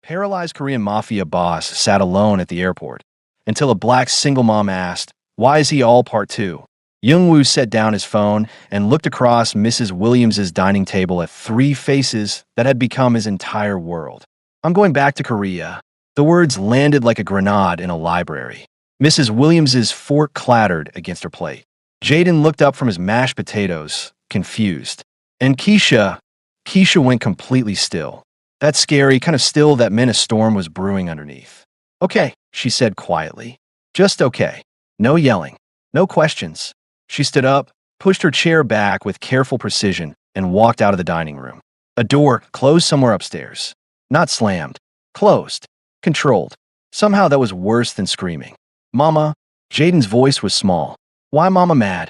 Paralyzed Korean mafia boss sat alone at the airport until a black single mom asked, "Why is he all part two?" Woo set down his phone and looked across Mrs. Williams's dining table at three faces that had become his entire world. "I'm going back to Korea." The words landed like a grenade in a library. Mrs. Williams's fork clattered against her plate. Jaden looked up from his mashed potatoes, confused. And Keisha went completely still. That scary, kind of still that meant a storm was brewing underneath. "Okay," she said quietly. "Just okay. No yelling. No questions." She stood up, pushed her chair back with careful precision, and walked out of the dining room. A door closed somewhere upstairs. Not slammed. Closed. Controlled. Somehow that was worse than screaming. "Mama." Jaden's voice was small. "Why Mama mad?"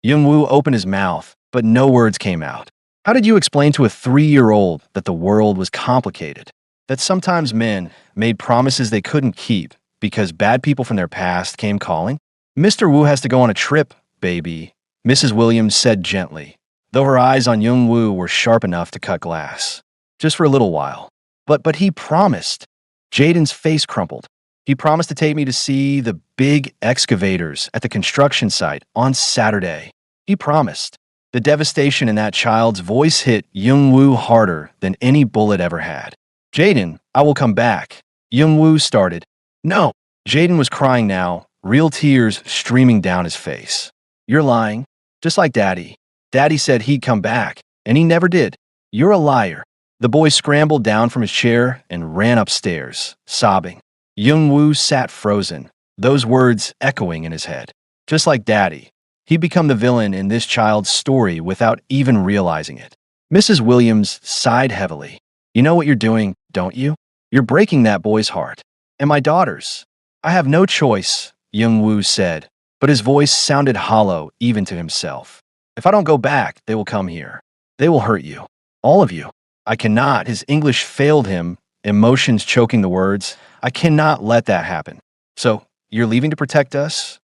Woo opened his mouth, but no words came out. How did you explain to a 3-year-old that the world was complicated? That sometimes men made promises they couldn't keep because bad people from their past came calling? "Mr. Wu has to go on a trip, baby," Mrs. Williams said gently, though her eyes on Young Woo were sharp enough to cut glass. "Just for a little while." But he promised." Jaden's face crumpled. "He promised to take me to see the big excavators at the construction site on Saturday. He promised." The devastation in that child's voice hit Young Woo harder than any bullet ever had. "Jaden, I will come back." Young Woo started. "No." Jaden was crying now, real tears streaming down his face. "You're lying. Just like Daddy. Daddy said he'd come back, and he never did. You're a liar." The boy scrambled down from his chair and ran upstairs, sobbing. Young Woo sat frozen, those words echoing in his head. Just like Daddy. He'd become the villain in this child's story without even realizing it. Mrs. Williams sighed heavily. "You know what you're doing, don't you? You're breaking that boy's heart. And my daughter's." "I have no choice," Young Woo said, but his voice sounded hollow even to himself. "If I don't go back, they will come here. They will hurt you. All of you. I cannot." His English failed him, emotions choking the words. "I cannot let that happen." "So, you're leaving to protect us?"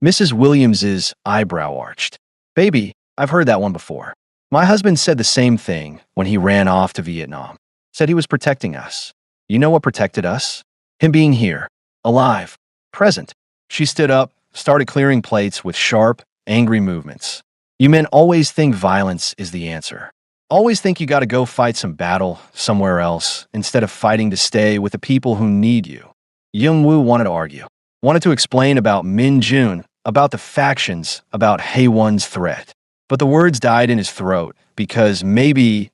Mrs. Williams's eyebrow arched. "Baby, I've heard that one before. My husband said the same thing when he ran off to Vietnam. Said he was protecting us. You know what protected us? Him being here. Alive. Present." She stood up, started clearing plates with sharp, angry movements. "You men always think violence is the answer. Always think you gotta go fight some battle somewhere else instead of fighting to stay with the people who need you." Young Woo wanted to argue. Wanted to explain about Min Jun, about the factions, about Haewon's threat. But the words died in his throat because maybe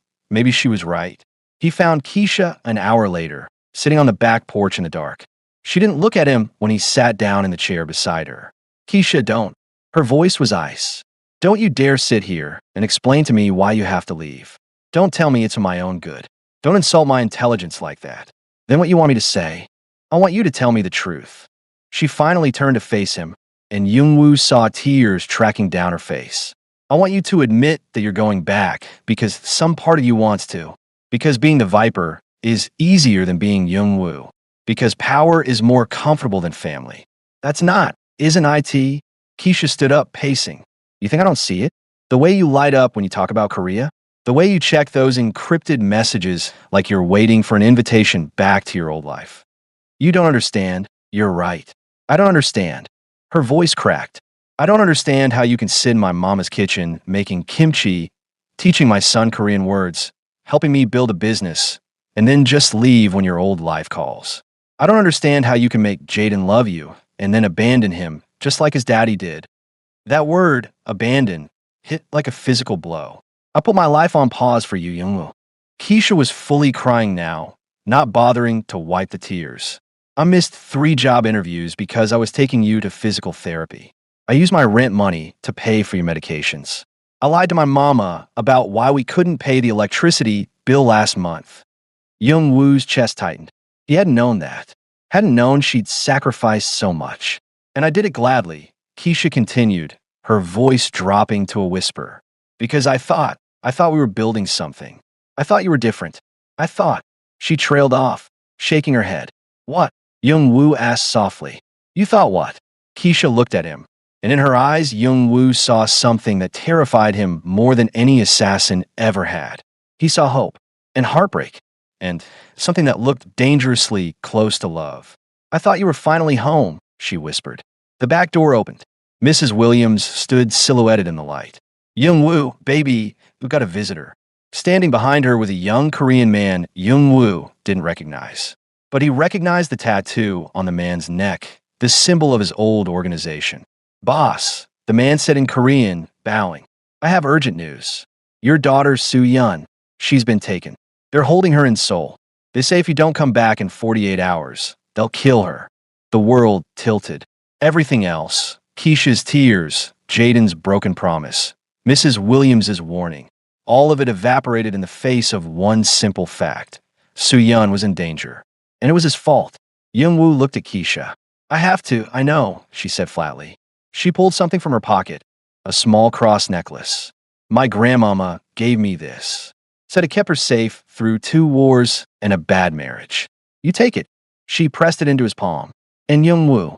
she was right. He found Keisha an hour later, sitting on the back porch in the dark. She didn't look at him when he sat down in the chair beside her. "Keisha, don't." Her voice was ice. "Don't you dare sit here and explain to me why you have to leave. Don't tell me it's for my own good. Don't insult my intelligence like that. Then what you want me to say? I want you to tell me the truth." She finally turned to face him, and Young Woo saw tears tracking down her face. "I want you to admit that you're going back because some part of you wants to. Because being the Viper is easier than being Young Woo. Because power is more comfortable than family. That's not, isn't it?" Keisha stood up, pacing. "You think I don't see it? The way you light up when you talk about Korea? The way you check those encrypted messages like you're waiting for an invitation back to your old life. You don't understand. You're right. I don't understand." Her voice cracked. "I don't understand how you can sit in my mama's kitchen making kimchi, teaching my son Korean words, helping me build a business, and then just leave when your old life calls. I don't understand how you can make Jaden love you and then abandon him just like his daddy did." That word, abandon, hit like a physical blow. "I put my life on pause for you, Youngwoo." Keisha was fully crying now, not bothering to wipe the tears. "I missed 3 job interviews because I was taking you to physical therapy. I used my rent money to pay for your medications. I lied to my mama about why we couldn't pay the electricity bill last month." Young Woo's chest tightened. He hadn't known that. Hadn't known she'd sacrificed so much. "And I did it gladly," Keisha continued, her voice dropping to a whisper. "Because I thought we were building something. I thought you were different. I thought." She trailed off, shaking her head. "What?" Young Woo asked softly. "You thought what?" Keisha looked at him, and in her eyes, Young Woo saw something that terrified him more than any assassin ever had. He saw hope, and heartbreak, and something that looked dangerously close to love. "I thought you were finally home," she whispered. The back door opened. Mrs. Williams stood silhouetted in the light. "Young-woo, baby, we've got a visitor." Standing behind her was a young Korean man Young-woo didn't recognize. But he recognized the tattoo on the man's neck, the symbol of his old organization. "Boss," the man said in Korean, bowing. "I have urgent news. Your daughter, Soo-yeon, she's been taken. They're holding her in Seoul. They say if you don't come back in 48 hours, they'll kill her." The world tilted. Everything else, Keisha's tears, Jaden's broken promise, Mrs. Williams's warning, all of it evaporated in the face of one simple fact. Soo-yeon was in danger. And it was his fault. Young-woo looked at Keisha. I know, she said flatly. She pulled something from her pocket, a small cross necklace. "My grandmama gave me this. Said it kept her safe through 2 wars and a bad marriage. You take it." She pressed it into his palm. "And Young-woo,"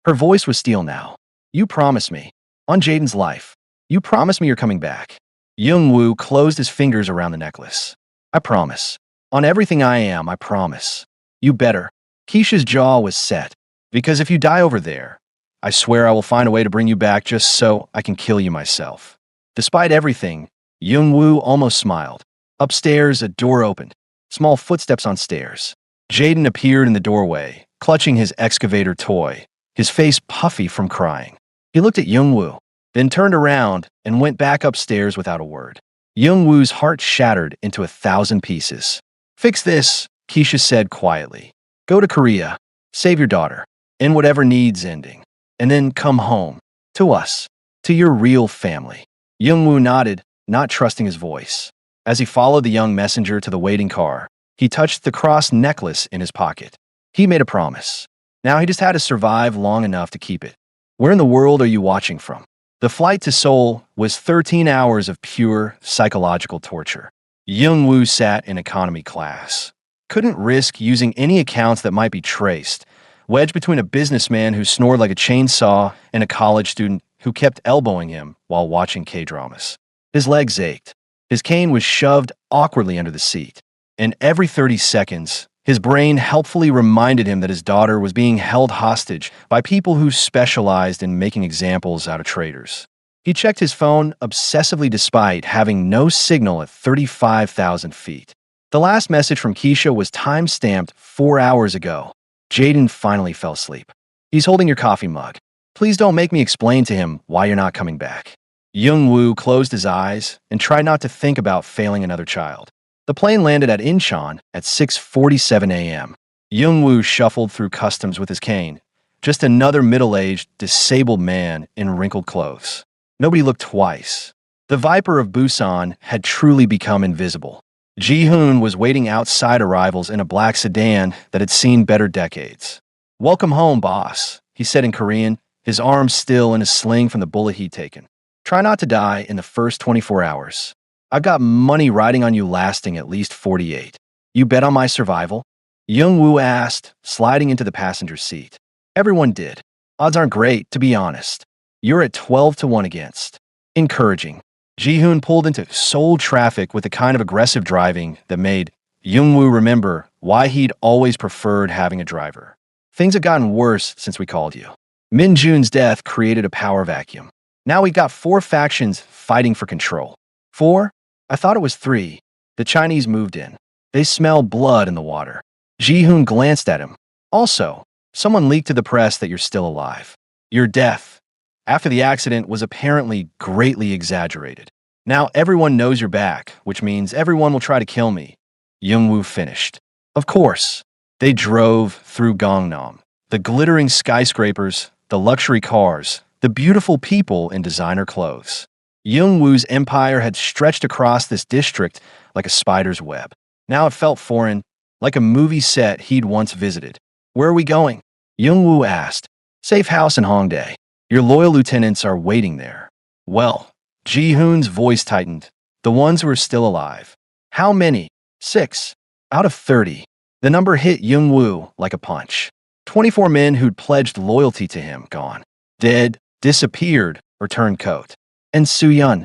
her voice was steel now, "you promise me, on Jaden's life, you promise me you're coming back." Young-woo closed his fingers around the necklace. "I promise. On everything I am, I promise." "You better." Keisha's jaw was set. "Because if you die over there, I swear I will find a way to bring you back just so I can kill you myself." Despite everything, Young-woo almost smiled. Upstairs, a door opened. Small footsteps on stairs. Jaden appeared in the doorway, clutching his excavator toy, his face puffy from crying. He looked at Young-woo, then turned around and went back upstairs without a word. Young-woo's heart shattered into 1,000 pieces. "Fix this," Keisha said quietly. "Go to Korea, save your daughter, and whatever needs ending, and then come home, to us, to your real family." Young-woo nodded, not trusting his voice. As he followed the young messenger to the waiting car, he touched the cross necklace in his pocket. He made a promise. Now he just had to survive long enough to keep it. Where in the world are you watching from? The flight to Seoul was 13 hours of pure psychological torture. Young-woo sat in economy class. Couldn't risk using any accounts that might be traced, wedged between a businessman who snored like a chainsaw and a college student who kept elbowing him while watching K-dramas. His legs ached. His cane was shoved awkwardly under the seat. And every 30 seconds, his brain helpfully reminded him that his daughter was being held hostage by people who specialized in making examples out of traitors. He checked his phone obsessively despite having no signal at 35,000 feet. The last message from Keisha was time-stamped 4 hours ago. Jaden finally fell asleep. "He's holding your coffee mug. Please don't make me explain to him why you're not coming back." Young-woo closed his eyes and tried not to think about failing another child. The plane landed at Incheon at 6:47 a.m. Young-woo shuffled through customs with his cane, just another middle-aged, disabled man in wrinkled clothes. Nobody looked twice. The Viper of Busan had truly become invisible. Ji-hoon was waiting outside arrivals in a black sedan that had seen better decades. "Welcome home, boss," he said in Korean, his arms still in a sling from the bullet he'd taken. "Try not to die in the first 24 hours. I've got money riding on you lasting at least 48. You bet on my survival?" Young-woo asked, sliding into the passenger seat. Everyone did. "Odds aren't great, to be honest. You're at 12 to 1 against." Encouraging. Ji-hoon pulled into Seoul traffic with the kind of aggressive driving that made Young-woo remember why he'd always preferred having a driver. "Things have gotten worse since we called you. Min-jun's death created a power vacuum. Now we've got 4 factions fighting for control." "4? I thought it was 3. The Chinese moved in. They smell blood in the water." Ji-hoon glanced at him. "Also, someone leaked to the press that you're still alive. Your death, after the accident, was apparently greatly exaggerated. Now everyone knows you're back, which means everyone will try to kill me." Young-woo finished. Of course. They drove through Gangnam. The glittering skyscrapers, the luxury cars, the beautiful people in designer clothes. Young-woo's empire had stretched across this district like a spider's web. Now it felt foreign, like a movie set he'd once visited. "Where are we going?" Young-woo asked. "Safe house in Hongdae. Your loyal lieutenants are waiting there." "Well," Ji-hoon's voice tightened, "the ones who are still alive." "How many?" 6. Out of 30. The number hit Young-woo like a punch. 24 men who'd pledged loyalty to him, gone. Dead, disappeared, or turned coat. And Soo-yeon.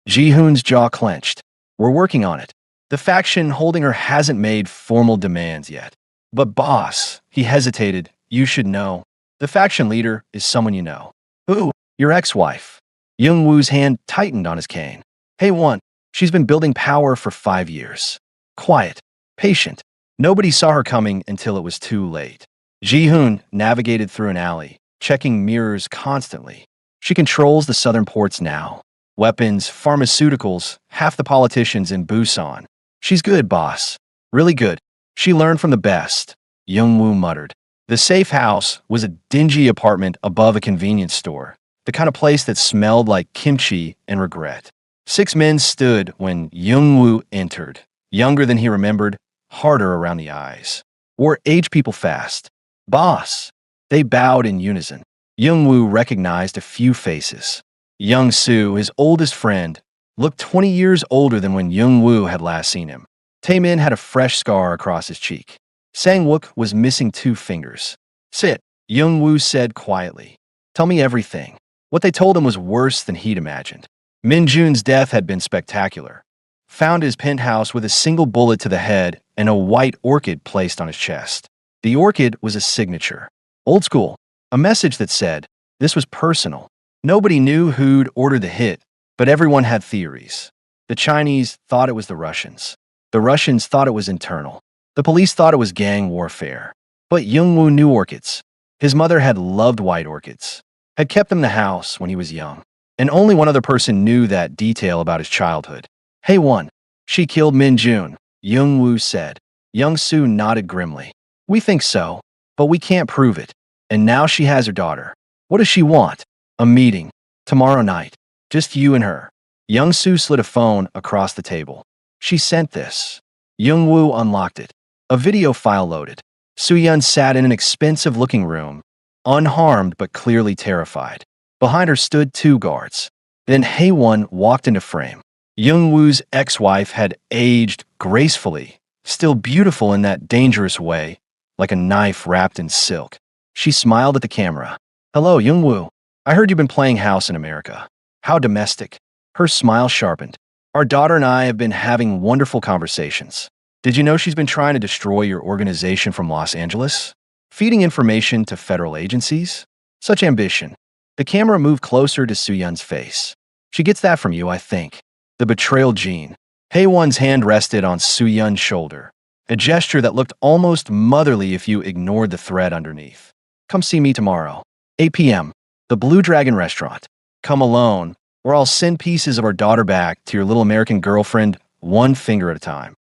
Ji-hoon's jaw clenched. "We're working on it." The faction holding her hasn't made formal demands yet. But boss, he hesitated, you should know. The faction leader is someone you know. Who? Your ex-wife. Young Woo's hand tightened on his cane. Hey, one. She's been building power for 5 years. Quiet. Patient. Nobody saw her coming until it was too late. Ji-hoon navigated through an alley, checking mirrors constantly. She controls the southern ports now. Weapons, pharmaceuticals, half the politicians in Busan. She's good, boss. Really good. She learned from the best, Young-woo muttered. The safe house was a dingy apartment above a convenience store, the kind of place that smelled like kimchi and regret. 6 men stood when Young-woo entered, younger than he remembered, harder around the eyes. Wore age people fast. Boss. They bowed in unison. Young-woo recognized a few faces. Young-soo, his oldest friend, looked 20 years older than when Young-woo had last seen him. Taemin had a fresh scar across his cheek. Sang-wook was missing 2 fingers. Sit, Young-woo said quietly. Tell me everything. What they told him was worse than he'd imagined. Min-jun's death had been spectacular. Found his penthouse with a single bullet to the head and a white orchid placed on his chest. The orchid was a signature. Old school. A message that said, this was personal. Nobody knew who'd ordered the hit, but everyone had theories. The Chinese thought it was the Russians. The Russians thought it was internal. The police thought it was gang warfare. But Young-woo knew orchids. His mother had loved white orchids, had kept them in the house when he was young. And only one other person knew that detail about his childhood. Hey, one. She killed Min-jun, Young-woo said. Young-soo nodded grimly. We think so, but we can't prove it. And now she has her daughter. What does she want? A meeting. Tomorrow night. Just you and her. Young-soo slid a phone across the table. She sent this. Young-woo unlocked it. A video file loaded. Soo-yeon sat in an expensive-looking room, unharmed but clearly terrified. Behind her stood 2 guards. Then Hae-won walked into frame. Young-woo's ex-wife had aged gracefully, still beautiful in that dangerous way, like a knife wrapped in silk. She smiled at the camera. Hello, Young-woo. I heard you've been playing house in America. How domestic. Her smile sharpened. Our daughter and I have been having wonderful conversations. Did you know she's been trying to destroy your organization from Los Angeles? Feeding information to federal agencies? Such ambition. The camera moved closer to Soo-yeon's face. She gets that from you, I think. The betrayal gene. Hae-won's hand rested on Soo-yeon's shoulder. A gesture that looked almost motherly if you ignored the thread underneath. Come see me tomorrow. 8 p.m. The Blue Dragon restaurant. Come alone, or I'll send pieces of our daughter back to your little American girlfriend, 1 finger at a time.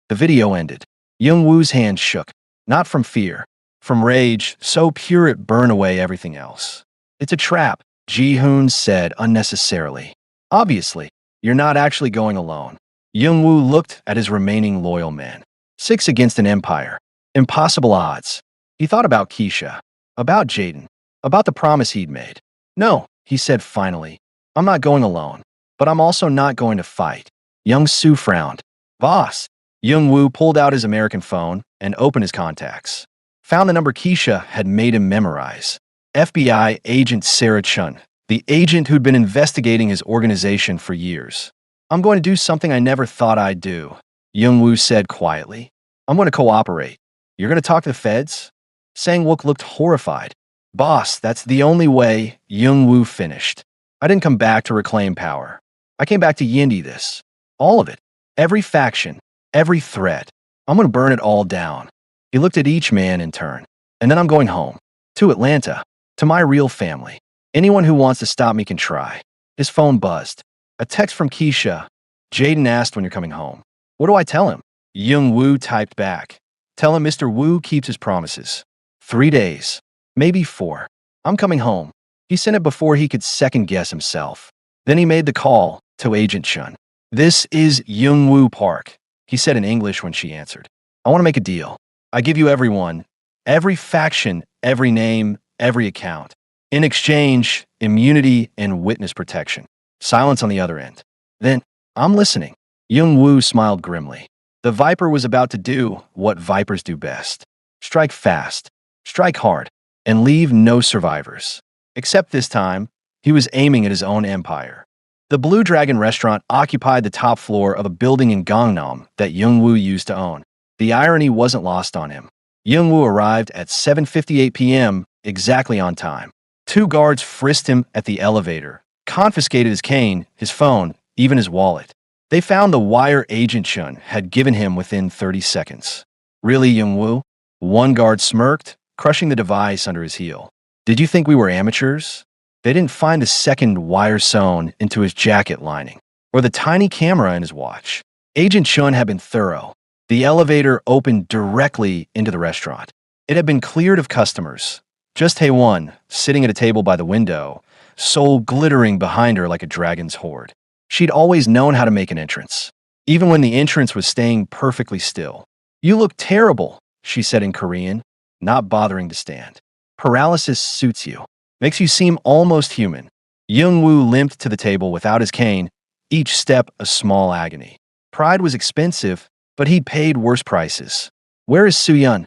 The video ended. Young-woo's hand shook. Not from fear. From rage, so pure it burned away everything else. It's a trap, Ji-hoon said unnecessarily. Obviously, you're not actually going alone. Young-woo looked at his remaining loyal men. 6 against an empire. Impossible odds. He thought about Keisha. About Jaden. About the promise he'd made. No, he said finally. I'm not going alone. But I'm also not going to fight. Young-soo frowned. Boss. Young-woo pulled out his American phone and opened his contacts. Found the number Keisha had made him memorize. FBI agent Sarah Chun, the agent who'd been investigating his organization for years. I'm going to do something I never thought I'd do, Young-woo said quietly. I'm going to cooperate. You're going to talk to the feds? Sang-wook looked horrified. Boss, that's the only way, Young-woo finished. I didn't come back to reclaim power. I came back to Yindi this. All of it. Every faction. Every threat. I'm going to burn it all down. He looked at each man in turn. And then I'm going home. To Atlanta. To my real family. Anyone who wants to stop me can try. His phone buzzed. A text from Keisha. Jaden asked when you're coming home. What do I tell him? Young-woo typed back. Tell him Mr. Woo keeps his promises. 3 days. Maybe 4. I'm coming home. He sent it before he could second-guess himself. Then he made the call to Agent Chun. This is Young-woo Park, he said in English when she answered. I want to make a deal. I give you everyone, every faction, every name, every account. In exchange, immunity and witness protection. Silence on the other end. Then, I'm listening. Young-woo smiled grimly. The Viper was about to do what Vipers do best. Strike fast, strike hard, and leave no survivors. Except this time, he was aiming at his own empire. The Blue Dragon restaurant occupied the top floor of a building in Gangnam that Young-woo used to own. The irony wasn't lost on him. Young-woo arrived at 7:58 p.m., exactly on time. Two guards frisked him at the elevator, confiscated his cane, his phone, even his wallet. They found the wire Agent Chun had given him within 30 seconds. Really, Young-woo? One guard smirked, crushing the device under his heel. Did you think we were amateurs? They didn't find the second wire sewn into his jacket lining, or the tiny camera in his watch. Agent Chun had been thorough. The elevator opened directly into the restaurant. It had been cleared of customers. Just Hae-won, sitting at a table by the window, soul glittering behind her like a dragon's hoard. She'd always known how to make an entrance, even when the entrance was staying perfectly still. "You look terrible," she said in Korean, not bothering to stand. "Paralysis suits you. Makes you seem almost human." Young-woo limped to the table without his cane, each step a small agony. Pride was expensive, but he'd paid worse prices. "Where is Soo-yeon?"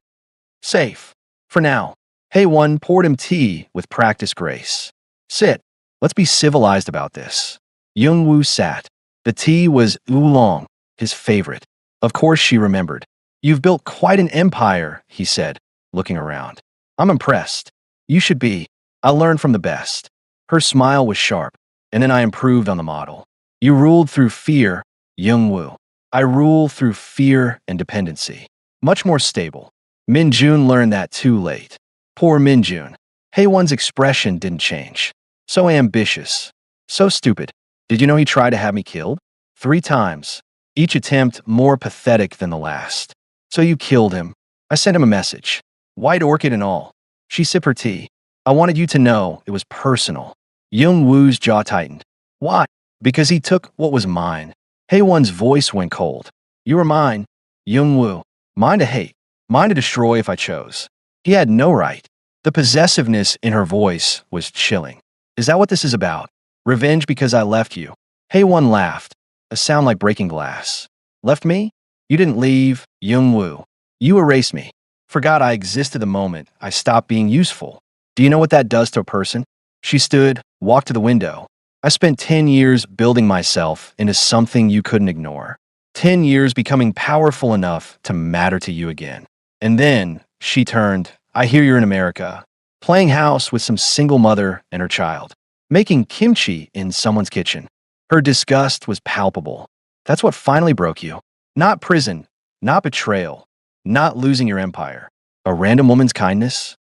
"Safe. For now." Hae-won poured him tea with practiced grace. "Sit. Let's be civilized about this." Young-woo sat. The tea was oolong, his favorite. Of course she remembered. "You've built quite an empire," he said, looking around. "I'm impressed. You should be. I learned from the best." Her smile was sharp, and then I improved on the model. "You ruled through fear, Young-woo. I rule through fear and dependency. Much more stable." Min-jun learned that too late. Poor Min-jun. Hae-won's expression didn't change. "So ambitious. So stupid. Did you know he tried to have me killed? 3 times. Each attempt more pathetic than the last." "So you killed him." I sent him a message. White orchid and all. She sipped her tea. "I wanted you to know it was personal." Young-woo's jaw tightened. "Why?" "Because he took what was mine." Hae-won's voice went cold. "You were mine, Young-woo. Mine to hate. Mine to destroy if I chose." He had no right. The possessiveness in her voice was chilling. "Is that what this is about? Revenge because I left you?" Hae-won laughed, a sound like breaking glass. "Left me? You didn't leave, Young-woo. You erased me. Forgot I existed the moment I stopped being useful. Do you know what that does to a person?" She stood, walked to the window. "I spent 10 years building myself into something you couldn't ignore. 10 years becoming powerful enough to matter to you again. And then," she turned, "I hear you're in America, playing house with some single mother and her child, making kimchi in someone's kitchen." Her disgust was palpable. "That's what finally broke you. Not prison, not betrayal, not losing your empire. A random woman's kindness?"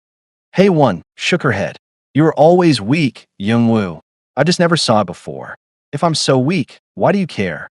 Hae-won shook her head. "You were always weak, Young-woo. I just never saw it before. If I'm so weak, why do you care?"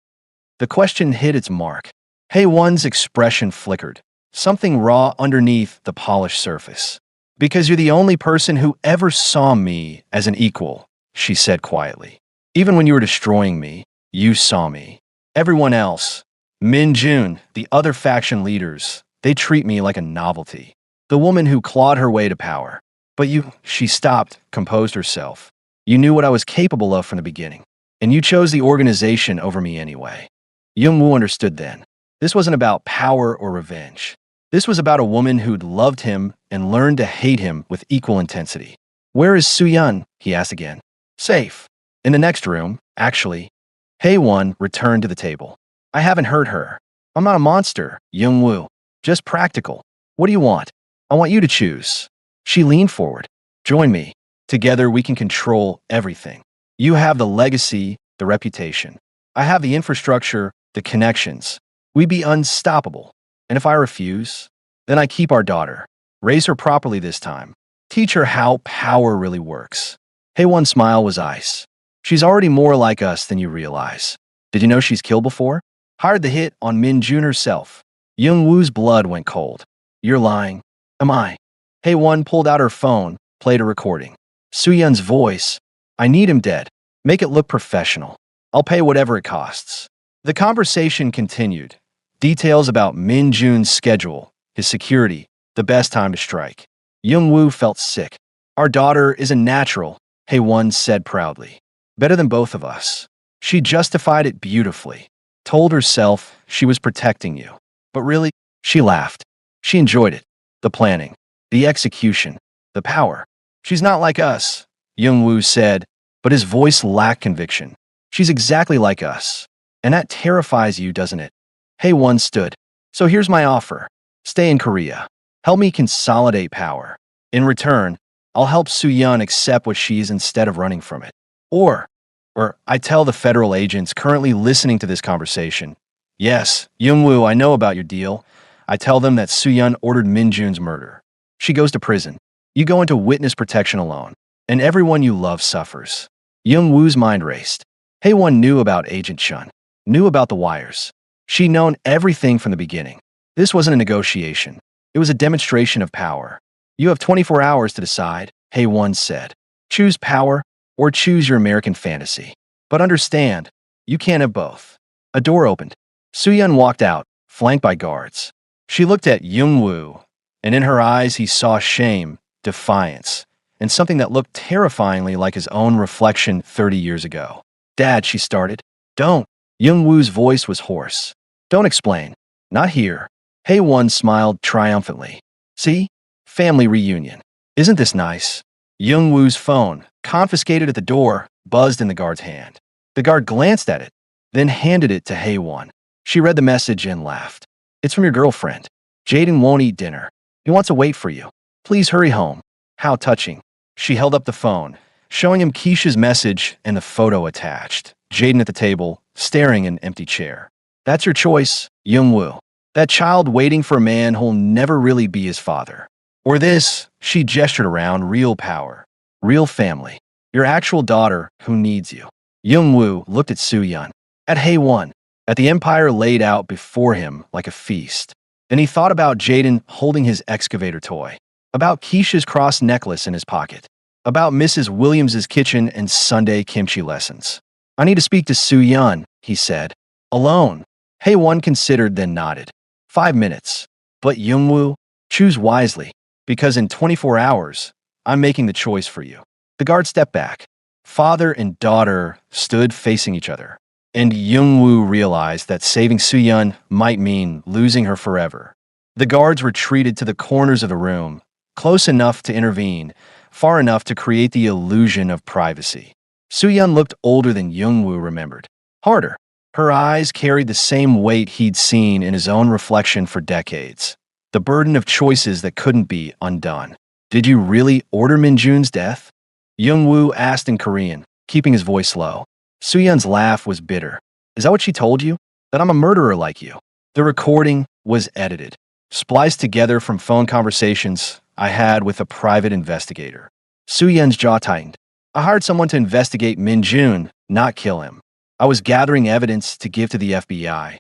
The question hit its mark. Hae-won's expression flickered, something raw underneath the polished surface. "Because you're the only person who ever saw me as an equal," she said quietly. "Even when you were destroying me, you saw me. Everyone else, Min-jun, the other faction leaders, they treat me like a novelty. The woman who clawed her way to power. But you," she stopped, composed herself. "You knew what I was capable of from the beginning, and you chose the organization over me anyway." Young-woo understood then. This wasn't about power or revenge. This was about a woman who'd loved him and learned to hate him with equal intensity. "Where is Soo-yeon?" he asked again. "Safe. In the next room, actually." Hae-won returned to the table. "I haven't hurt her. I'm not a monster, Young-woo. Just practical. What do you want?" "I want you to choose." She leaned forward. "Join me. Together we can control everything. You have the legacy, the reputation. I have the infrastructure, the connections. We'd be unstoppable. And if I refuse, then I keep our daughter. Raise her properly this time. Teach her how power really works." Hae-won's smile was ice. "She's already more like us than you realize. Did you know she's killed before? Hired the hit on Min-jun herself." Young-woo's blood went cold. "You're lying." "Am I?" Hae-won pulled out her phone, played a recording. Soo-yeon's voice. "I need him dead. Make it look professional. I'll pay whatever it costs." The conversation continued. Details about Min-jun's schedule, his security, the best time to strike. Young-woo felt sick. "Our daughter is a natural," Hae-won said proudly. "Better than both of us." She justified it beautifully. Told herself she was protecting you. But really, she laughed. She enjoyed it. The planning, the execution, the power. "She's not like us," Young-woo said, but his voice lacked conviction. She's exactly like us. And that terrifies you, doesn't it? Hae-won stood. So here's my offer. Stay in Korea. Help me consolidate power. In return, I'll help Soo-yeon accept what she is instead of running from it. Or, or I tell the federal agents currently listening to this conversation, yes, Young-woo, I know about your deal. I tell them that Soo-yeon ordered Min-jun's murder. She goes to prison. You go into witness protection alone, and everyone you love suffers. Young-woo's mind raced. Hae-won knew about Agent Chun, knew about the wires. She'd known everything from the beginning. This wasn't a negotiation. It was a demonstration of power. You have 24 hours to decide, Hae-won said. Choose power or choose your American fantasy. But understand, you can't have both. A door opened. Soo-yeon walked out, flanked by guards. She looked at Young-woo, and in her eyes he saw shame, defiance, and something that looked terrifyingly like his own reflection 30 years ago. Dad, she started. Don't. Young-woo's voice was hoarse. Don't explain. Not here. Hae-won smiled triumphantly. See? Family reunion. Isn't this nice? Young-woo's phone, confiscated at the door, buzzed in the guard's hand. The guard glanced at it, then handed it to Hae-won. She read the message and laughed. It's from your girlfriend. Jaden won't eat dinner. He wants to wait for you. Please hurry home. How touching. She held up the phone, showing him Keisha's message and the photo attached. Jaden at the table, staring in an empty chair. That's your choice, Young-woo. That child waiting for a man who'll never really be his father. Or this, she gestured around, real power, real family. Your actual daughter who needs you. Young-woo looked at Soo-yeon, at Hae-won, at the empire laid out before him like a feast. Then he thought about Jaden holding his excavator toy, about Keisha's cross necklace in his pocket, about Mrs. Williams's kitchen and Sunday kimchi lessons. I need to speak to Soo-yeon, he said. Alone. Hae-won considered, then nodded. 5 minutes. But Young-woo, choose wisely, because in 24 hours, I'm making the choice for you. The guard stepped back. Father and daughter stood facing each other, and Young-woo realized that saving Soo-yeon might mean losing her forever. The guards retreated to the corners of the room, close enough to intervene, far enough to create the illusion of privacy. Soo-yeon looked older than Young-woo remembered. Harder. Her eyes carried the same weight he'd seen in his own reflection for decades. The burden of choices that couldn't be undone. Did you really order Min-jun's death? Young-woo asked in Korean, keeping his voice low. Soo-yeon's laugh was bitter. Is that what she told you? That I'm a murderer like you? The recording was edited, spliced together from phone conversations I had with a private investigator. Soo-yeon's jaw tightened. I hired someone to investigate Min-jun, not kill him. I was gathering evidence to give to the FBI.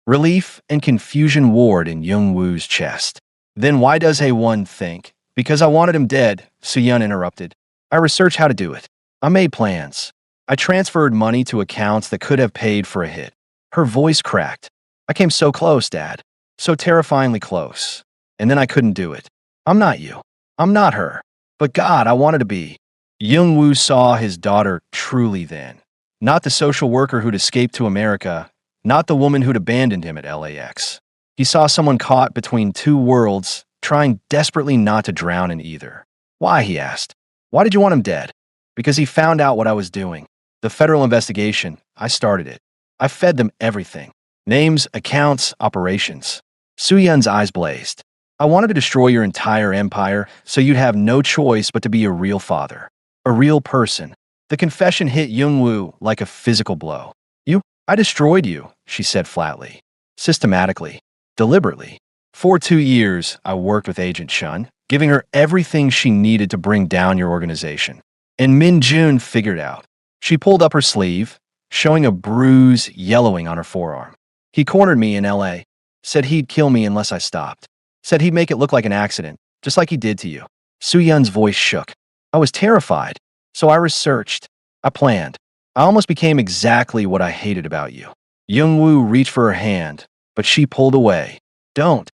Relief and confusion warred in Young-woo's chest. Then why does Hae-won think? Because I wanted him dead, Soo-yeon interrupted. I researched how to do it. I made plans. I transferred money to accounts that could have paid for a hit. Her voice cracked. I came so close, Dad. So terrifyingly close. And then I couldn't do it. I'm not you. I'm not her. But God, I wanted to be. Young-woo saw his daughter truly then. Not the social worker who'd escaped to America, not the woman who'd abandoned him at LAX. He saw someone caught between two worlds, trying desperately not to drown in either. Why, he asked. Why did you want him dead? Because he found out what I was doing. The federal investigation, I started it. I fed them everything. Names, accounts, operations. Soo-yeon's eyes blazed. I wanted to destroy your entire empire so you'd have no choice but to be a real father. A real person. The confession hit Young-woo like a physical blow. I destroyed you, she said flatly. Systematically. Deliberately. For 2 years, I worked with Agent Chun, giving her everything she needed to bring down your organization. And Min-jun figured out. She pulled up her sleeve, showing a bruise yellowing on her forearm. He cornered me in LA, said he'd kill me unless I stopped. Said he'd make it look like an accident, just like he did to you. Soo-yeon's voice shook. I was terrified, so I researched. I planned. I almost became exactly what I hated about you. Young-woo reached for her hand, but she pulled away. Don't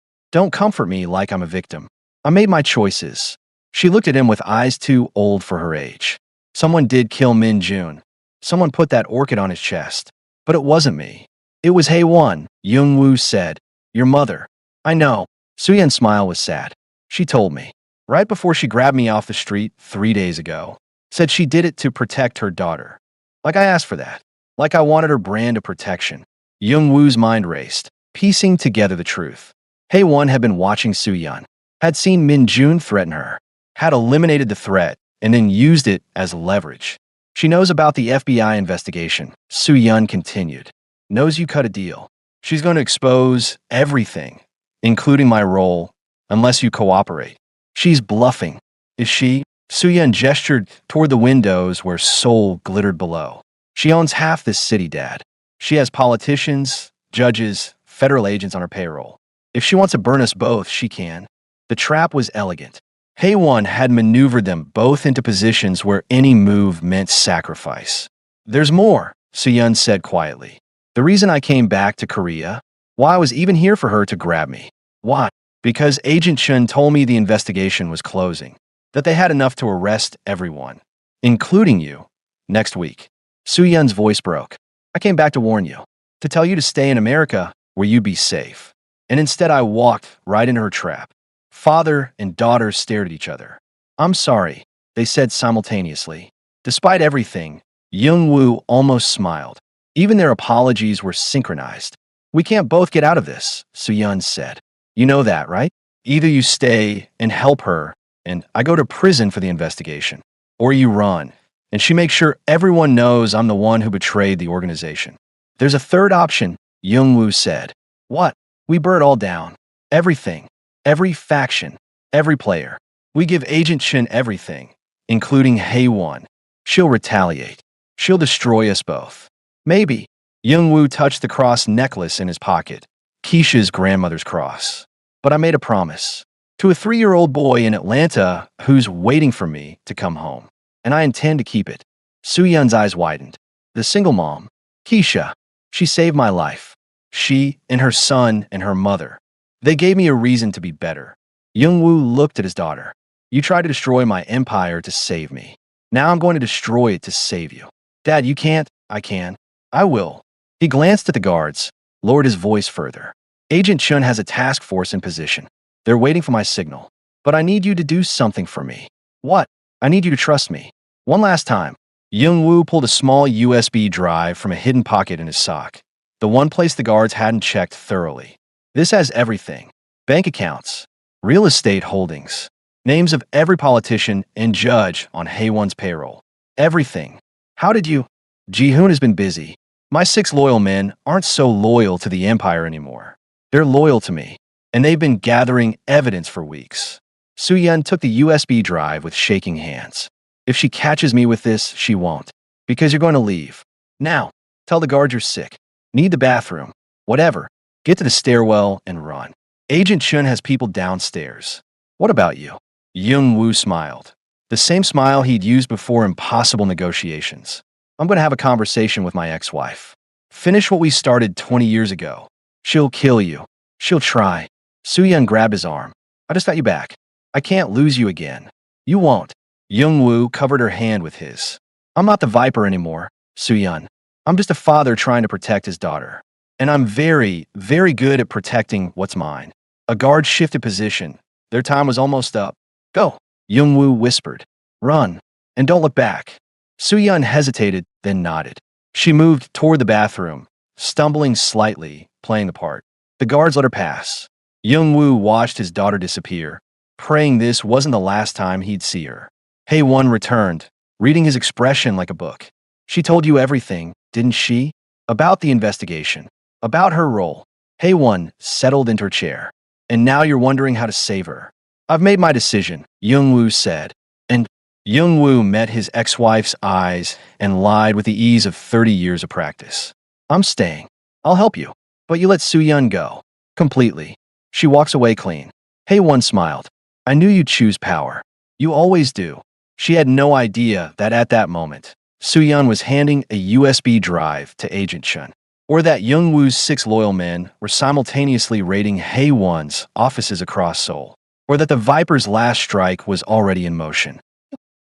comfort me like I'm a victim. I made my choices. She looked at him with eyes too old for her age. Someone did kill Min-jun. Someone put that orchid on his chest. But it wasn't me. It was Hae-won, Young-woo said. Your mother. I know. Soo-yeon's smile was sad. She told me. Right before she grabbed me off the street 3 days ago. Said she did it to protect her daughter. Like I asked for that. like I wanted her brand of protection. Young-woo's mind raced, piecing together the truth. Hae-won had been watching Soo-yeon, had seen Min-jun threaten her, had eliminated the threat, and then used it as leverage. She knows about the FBI investigation, Soo-yeon continued. Knows you cut a deal. She's going to expose everything, including my role, unless you cooperate. She's bluffing. Is she? Soo-yeon gestured toward the windows where Seoul glittered below. She owns half this city, Dad. She has politicians, judges, federal agents on her payroll. If she wants to burn us both, she can. The trap was elegant. Hae-won had maneuvered them both into positions where any move meant sacrifice. There's more, Soo-yeon said quietly. The reason I came back to Korea, why I was even here for her to grab me. Why? Because Agent Chun told me the investigation was closing, that they had enough to arrest everyone, including you, next week. Soo-yeon's voice broke. I came back to warn you, to tell you to stay in America where you'd be safe. And instead I walked right into her trap. Father and daughter stared at each other. I'm sorry, they said simultaneously. Despite everything, Young-woo almost smiled. Even their apologies were synchronized. We can't both get out of this, Soo-yeon said. You know that, right? Either you stay and help her, and I go to prison for the investigation, or you run, and she makes sure everyone knows I'm the one who betrayed the organization. There's a third option, Young-woo said. What? We burn it all down. Everything. Every faction. Every player. We give Agent Chun everything, including Hae-won. She'll retaliate. She'll destroy us both. Maybe. Young-woo touched the cross necklace in his pocket, Keisha's grandmother's cross. But I made a promise. To a 3-year-old boy in Atlanta who's waiting for me to come home. And I intend to keep it. Soo-yeon's eyes widened. The single mom, Keisha, she saved my life. She and her son and her mother. They gave me a reason to be better. Young-woo looked at his daughter. You tried to destroy my empire to save me. Now I'm going to destroy it to save you. Dad, you can't. I can. I will. He glanced at the guards, lowered his voice further. Agent Chun has a task force in position. They're waiting for my signal. But I need you to do something for me. What? I need you to trust me. One last time. Young-woo pulled a small USB drive from a hidden pocket in his sock. The one place the guards hadn't checked thoroughly. This has everything. Bank accounts, real estate holdings, names of every politician and judge on Hae-won's payroll. Everything. How did you? Ji-hoon has been busy. My 6 loyal men aren't so loyal to the empire anymore. They're loyal to me, and they've been gathering evidence for weeks. Soo-yeon took the USB drive with shaking hands. If she catches me with this, she won't. Because you're going to leave. Now, tell the guards you're sick. Need the bathroom. Whatever. Get to the stairwell and run. Agent Chun has people downstairs. What about you? Young-woo smiled. The same smile he'd used before impossible negotiations. I'm going to have a conversation with my ex-wife. Finish what we started 20 years ago. She'll kill you. She'll try. Soo-yeon grabbed his arm. I just got you back. I can't lose you again. You won't. Young-woo covered her hand with his. I'm not the Viper anymore, Soo-yeon. I'm just a father trying to protect his daughter. And I'm very, very good at protecting what's mine. A guard shifted position. Their time was almost up. Go, Young-woo whispered. Run, and don't look back. Soo-yeon hesitated, then nodded. She moved toward the bathroom, stumbling slightly, playing the part. The guards let her pass. Young-woo watched his daughter disappear, praying this wasn't the last time he'd see her. Hae-won returned, reading his expression like a book. She told you everything, didn't she? About the investigation. About her role. Hae-won settled into her chair. And now you're wondering how to save her. I've made my decision, Young-woo said. And Young-woo met his ex-wife's eyes and lied with the ease of 30 years of practice. I'm staying. I'll help you. But you let Soo-yeon go. Completely. She walks away clean. Hae-won smiled. I knew you'd choose power. You always do. She had no idea that at that moment, Soo-yeon was handing a USB drive to Agent Chun, or that Young-woo's 6 loyal men were simultaneously raiding Hae-won's offices across Seoul, or that the Viper's last strike was already in motion.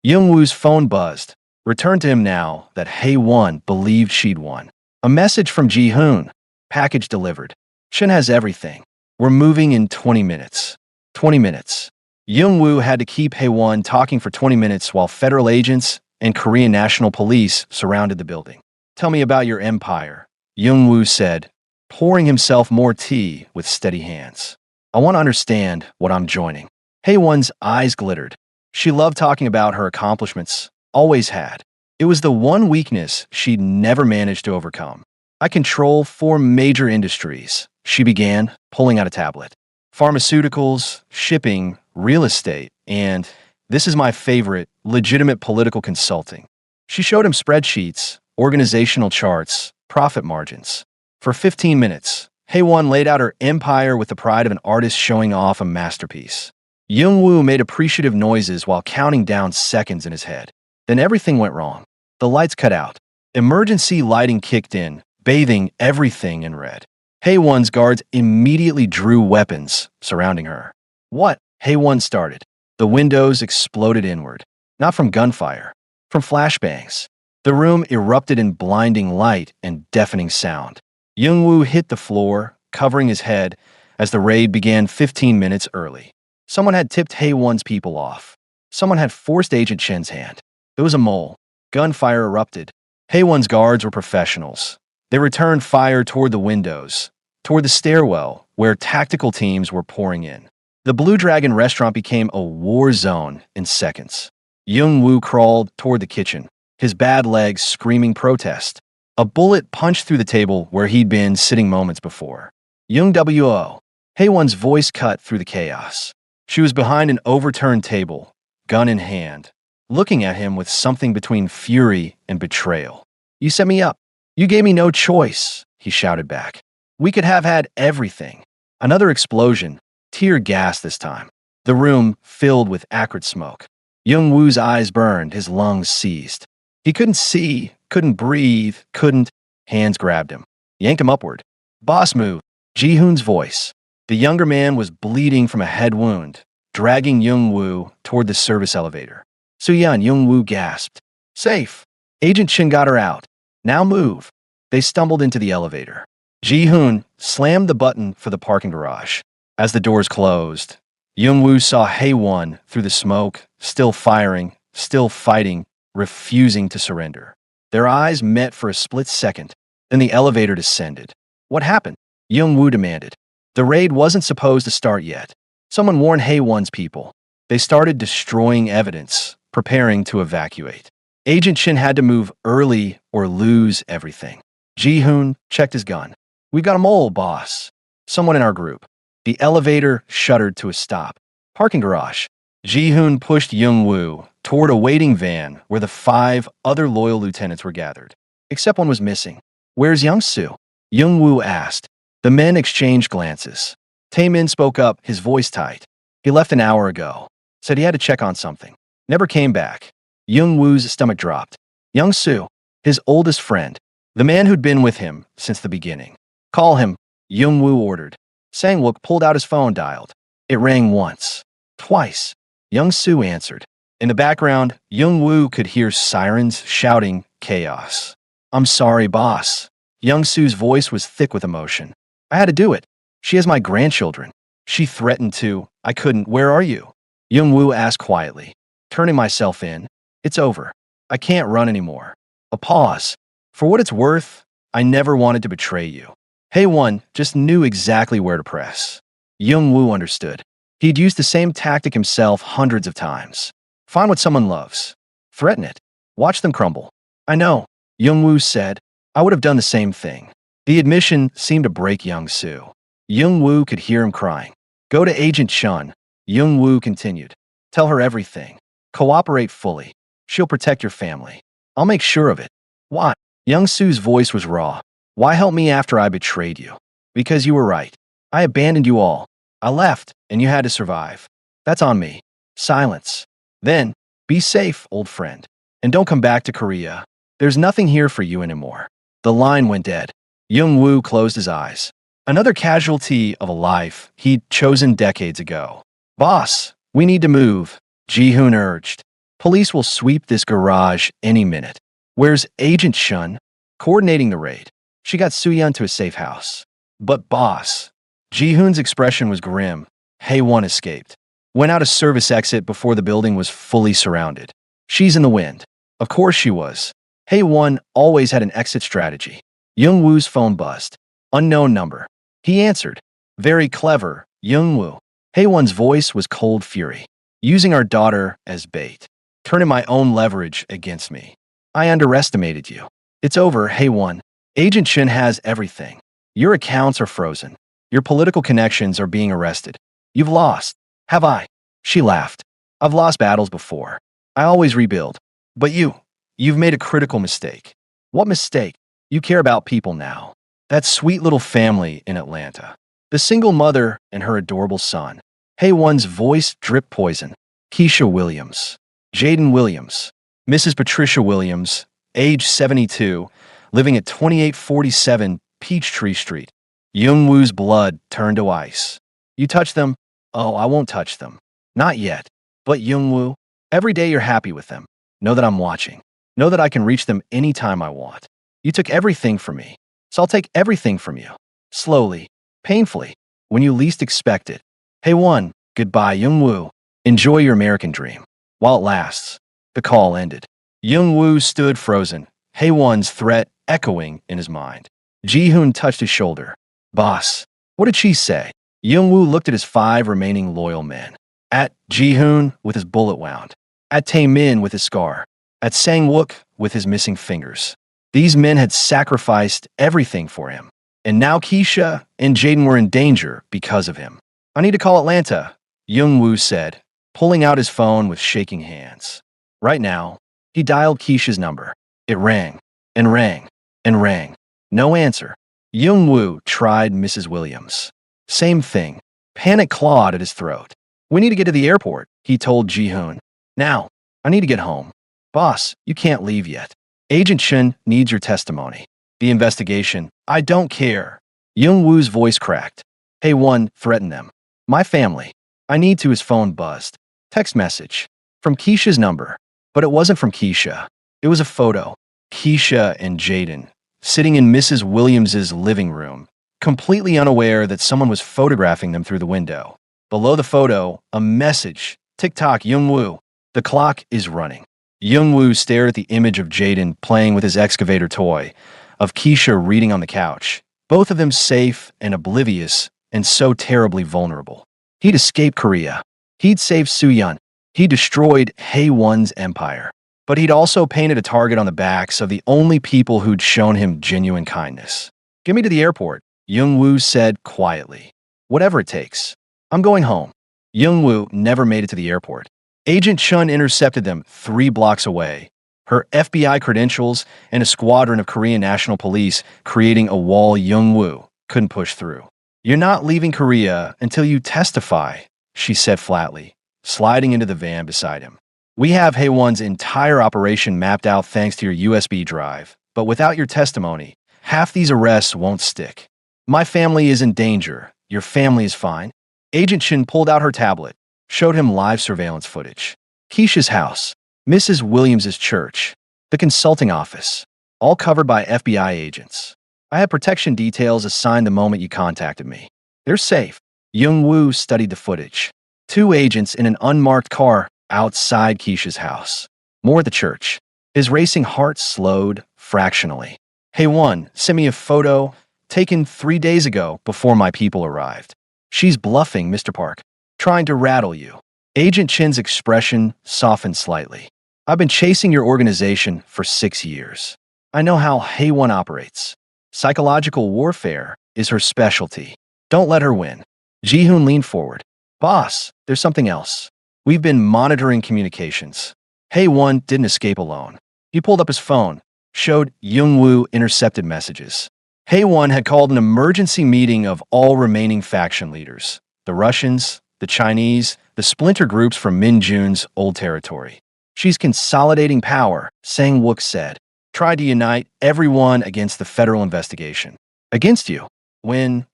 Young-woo's phone buzzed. Returned to him now that Hae-won believed she'd won. A message from Ji-hoon. Package delivered. Chun has everything. We're moving in 20 minutes. 20 minutes. Young-woo had to keep Hae-won talking for 20 minutes while federal agents and Korean National Police surrounded the building. Tell me about your empire, Woo said, pouring himself more tea with steady hands. I want to understand what I'm joining. Haewon's eyes glittered. She loved talking about her accomplishments, always had. It was the one weakness she'd never managed to overcome. I control 4 major industries, she began, pulling out a tablet. Pharmaceuticals, shipping, real estate, and, this is my favorite, legitimate political consulting. She showed him spreadsheets, organizational charts, profit margins. For 15 minutes, Haewon laid out her empire with the pride of an artist showing off a masterpiece. Woo made appreciative noises while counting down seconds in his head. Then everything went wrong. The lights cut out. Emergency lighting kicked in, bathing everything in red. Haewon's guards immediately drew weapons, surrounding her. What? Haewon started. The windows exploded inward. Not from gunfire, from flashbangs. The room erupted in blinding light and deafening sound. Woo hit the floor, covering his head, as the raid began 15 minutes early. Someone had tipped Haewon's people off. Someone had forced Agent Shin's hand. It was a mole. Gunfire erupted. Haewon's guards were professionals. They returned fire toward the windows, toward the stairwell, where tactical teams were pouring in. The Blue Dragon restaurant became a war zone in seconds. Woo crawled toward the kitchen, his bad legs screaming protest. A bullet punched through the table where he'd been sitting moments before. Wo. Haewon's voice cut through the chaos. She was behind an overturned table, gun in hand, looking at him with something between fury and betrayal. You set me up. You gave me no choice, he shouted back. We could have had everything. Another explosion, tear gas this time. The room filled with acrid smoke. Woo's eyes burned, his lungs seized. He couldn't see, couldn't breathe, couldn't. Hands grabbed him, yanked him upward. Boss move, Ji-hoon's voice. The younger man was bleeding from a head wound, dragging Woo toward the service elevator. Suyeon, Woo gasped. Safe. Agent Shin got her out. Now move. They stumbled into the elevator. Ji-hoon slammed the button for the parking garage. As the doors closed, Woo saw Haewon through the smoke, still firing, still fighting, refusing to surrender. Their eyes met for a split second, then the elevator descended. What happened? Woo demanded. The raid wasn't supposed to start yet. Someone warned Haewon's people. They started destroying evidence, preparing to evacuate. Agent Shin had to move early or lose everything. Ji-hoon checked his gun. We've got a mole, boss. Someone in our group. The elevator shuddered to a stop. Parking garage. Ji-hoon pushed Woo toward a waiting van where the 5 other loyal lieutenants were gathered. Except one was missing. Where's Young-soo? Woo asked. The men exchanged glances. Taemin spoke up, his voice tight. He left an hour ago. Said he had to check on something. Never came back. Woo's stomach dropped. Young-soo, his oldest friend. The man who'd been with him since the beginning. Call him, Woo ordered. Sang-wook pulled out his phone, dialed. It rang once. Twice. Young-soo answered. In the background, Woo could hear sirens, shouting, chaos. I'm sorry, boss. Young-soo's voice was thick with emotion. I had to do it. She has my grandchildren. She threatened to. I couldn't. Where are you? Woo asked quietly. Turning myself in. It's over. I can't run anymore. A pause. For what it's worth, I never wanted to betray you. Haewon just knew exactly where to press. Woo understood. He'd used the same tactic himself hundreds of times. Find what someone loves. Threaten it. Watch them crumble. I know, Woo said. I would have done the same thing. The admission seemed to break Young-soo. Woo could hear him crying. Go to Agent Shun, Woo continued. Tell her everything. Cooperate fully. She'll protect your family. I'll make sure of it. What? Young-soo's voice was raw. Why help me after I betrayed you? Because you were right. I abandoned you all. I left, and you had to survive. That's on me. Silence. Then, be safe, old friend. And don't come back to Korea. There's nothing here for you anymore. The line went dead. Woo closed his eyes. Another casualty of a life he'd chosen decades ago. Boss, we need to move, Ji-hoon urged. Police will sweep this garage any minute. Where's Agent Shun? Coordinating the raid. She got Suyeon to a safe house. But boss, Ji-hoon's expression was grim. Haewon escaped. Went out a service exit before the building was fully surrounded. She's in the wind. Of course she was. Hae-won always had an exit strategy. Young-woo's phone buzzed. Unknown number. He answered. Very clever, Young-woo. Hae-won's voice was cold fury. Using our daughter as bait. Turning my own leverage against me. I underestimated you. It's over, Hae-won. Agent Shin has everything. Your accounts are frozen. Your political connections are being arrested. You've lost. Have I? She laughed. I've lost battles before. I always rebuild. But you've made a critical mistake. What mistake? You care about people now. That sweet little family in Atlanta. The single mother and her adorable son. Hae-won's voice dripped poison. Keisha Williams. Jaden Williams. Mrs. Patricia Williams, age 72, living at 2847 Peachtree Street. Young-woo's blood turned to ice. You touch them? Oh, I won't touch them. Not yet. But Young-woo, every day you're happy with them. Know that I'm watching. Know that I can reach them anytime I want. You took everything from me, so I'll take everything from you. Slowly, painfully, when you least expect it. Hae-won, goodbye, Young-woo. Enjoy your American dream. While it lasts. The call ended. Young-woo stood frozen, Hae-won's threat echoing in his mind. Ji-hoon touched his shoulder. Boss, what did she say? Young-woo looked at his 5 remaining loyal men. At Ji-hoon with his bullet wound. At Tae-min with his scar. At Sang-wook with his missing fingers. These men had sacrificed everything for him. And now Keisha and Jaden were in danger because of him. I need to call Atlanta, Young-woo said, pulling out his phone with shaking hands. Right now, he dialed Keisha's number. It rang, and rang, and rang. No answer. Young-woo tried Mrs. Williams. Same thing. Panic clawed at his throat. We need to get to the airport, he told Ji-hoon. Now, I need to get home. Boss, you can't leave yet. Agent Shin needs your testimony. The investigation. I don't care. Young-woo's voice cracked. Hae-won threatened them. My family. I need to. His phone buzzed. Text message. From Keisha's number. But it wasn't from Keisha. It was a photo. Keisha and Jaden, sitting in Mrs. Williams's living room, completely unaware that someone was photographing them through the window. Below the photo, a message. Tick-tock, Young-woo. The clock is running. Young-woo stared at the image of Jaden playing with his excavator toy, of Keisha reading on the couch, both of them safe and oblivious and so terribly vulnerable. He'd escaped Korea. He'd saved Soo-yeon. He destroyed Hae-won's empire. But he'd also painted a target on the backs of the only people who'd shown him genuine kindness. Get me to the airport, Young-woo said quietly. Whatever it takes. I'm going home. Young-woo never made it to the airport. Agent Chun intercepted them 3 blocks away. Her FBI credentials and a squadron of Korean National Police creating a wall Young-woo couldn't push through. You're not leaving Korea until you testify, she said flatly, sliding into the van beside him. We have Hae-won's entire operation mapped out thanks to your USB drive, but without your testimony, half these arrests won't stick. My family is in danger. Your family is fine. Agent Shin pulled out her tablet, showed him live surveillance footage. Keisha's house, Mrs. Williams's church, the consulting office, all covered by FBI agents. I had protection details assigned the moment you contacted me. They're safe. Young-woo studied the footage. 2 agents in an unmarked car outside Keisha's house. More at the church. His racing heart slowed fractionally. Hae-won, sent me a photo taken 3 days ago before my people arrived. She's bluffing, Mr. Park. Trying to rattle you. Agent Chin's expression softened slightly. I've been chasing your organization for 6 years. I know how Hae-won operates. Psychological warfare is her specialty. Don't let her win. Ji-hoon leaned forward. Boss, there's something else. We've been monitoring communications. Hae-won didn't escape alone. He pulled up his phone, showed Young-woo intercepted messages. Hae-won had called an emergency meeting of all remaining faction leaders. The Russians, the Chinese, the splinter groups from Min Jun's old territory. She's consolidating power, Sang-wook said. Tried to unite everyone against the federal investigation. Against you? When?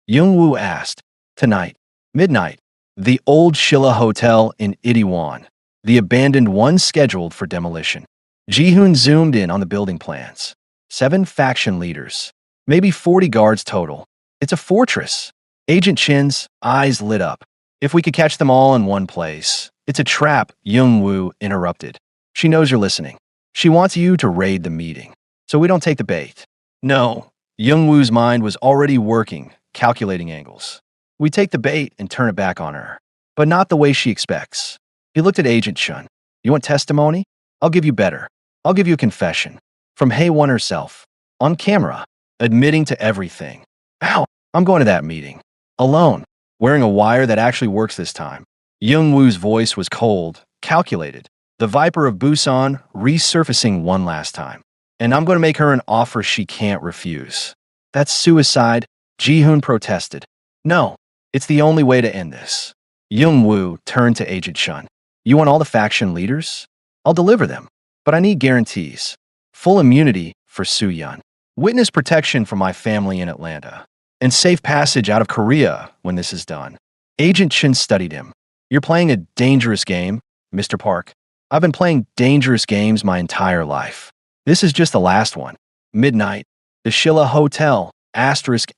Young-woo asked. Tonight. Midnight. The old Shilla Hotel in Itaewon. The abandoned one scheduled for demolition. Ji-hoon zoomed in on the building plans. 7 faction leaders. Maybe 40 guards total. It's a fortress. Agent Chin's eyes lit up. If we could catch them all in one place. It's a trap, Young-woo interrupted. She knows you're listening. She wants you to raid the meeting, so we don't take the bait. No, Youngwoo's mind was already working, calculating angles. We take the bait and turn it back on her, but not the way she expects. He looked at Agent Chun. You want testimony? I'll give you better. I'll give you a confession. From Hae-won herself. On camera. Admitting to everything. Ow, I'm going to that meeting. Alone. Wearing a wire that actually works this time. Youngwoo's voice was cold, calculated. The Viper of Busan resurfacing one last time. And I'm going to make her an offer she can't refuse. That's suicide, Ji-hoon protested. No, it's the only way to end this. Youngwoo turned to Agent Chun. You want all the faction leaders? I'll deliver them, but I need guarantees. Full immunity for Soo-yeon. Witness protection for my family in Atlanta. And safe passage out of Korea when this is done. Agent Chun studied him. You're playing a dangerous game, Mr. Park. I've been playing dangerous games my entire life. This is just the last one. Midnight. The Shilla Hotel. Asterisk.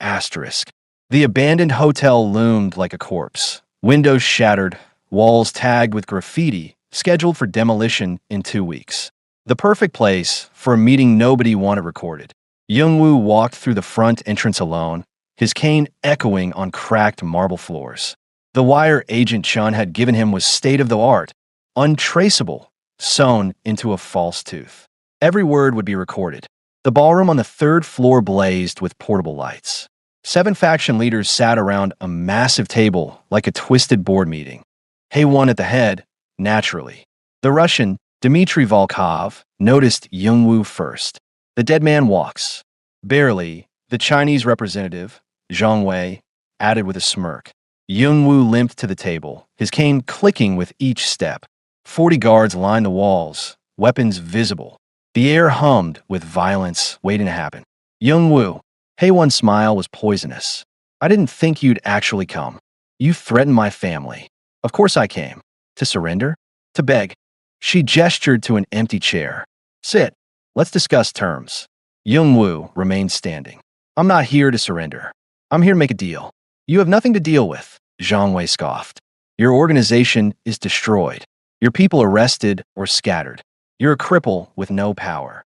The abandoned hotel loomed like a corpse. Windows shattered. Walls tagged with graffiti, scheduled for demolition in 2 weeks. The perfect place for a meeting nobody wanted recorded. Youngwoo walked through the front entrance alone, his cane echoing on cracked marble floors. The wire Agent Chun had given him was state-of-the-art, untraceable, sewn into a false tooth. Every word would be recorded. The ballroom on the 3rd floor blazed with portable lights. 7 faction leaders sat around a massive table like a twisted board meeting. Hae-won at the head, naturally. The Russian, Dmitry Volkov, noticed Youngwoo first. The dead man walks. Barely, the Chinese representative, Zhang Wei, added with a smirk. Youngwoo limped to the table, his cane clicking with each step. 40 guards lined the walls, weapons visible. The air hummed with violence waiting to happen. Youngwoo, Hae-won's smile was poisonous. I didn't think you'd actually come. You threatened my family. Of course I came. To surrender? To beg. She gestured to an empty chair. Sit. Let's discuss terms. Youngwoo remained standing. I'm not here to surrender. I'm here to make a deal. You have nothing to deal with, Zhang Wei scoffed. Your organization is destroyed. Your people arrested or scattered. You're a cripple with no power.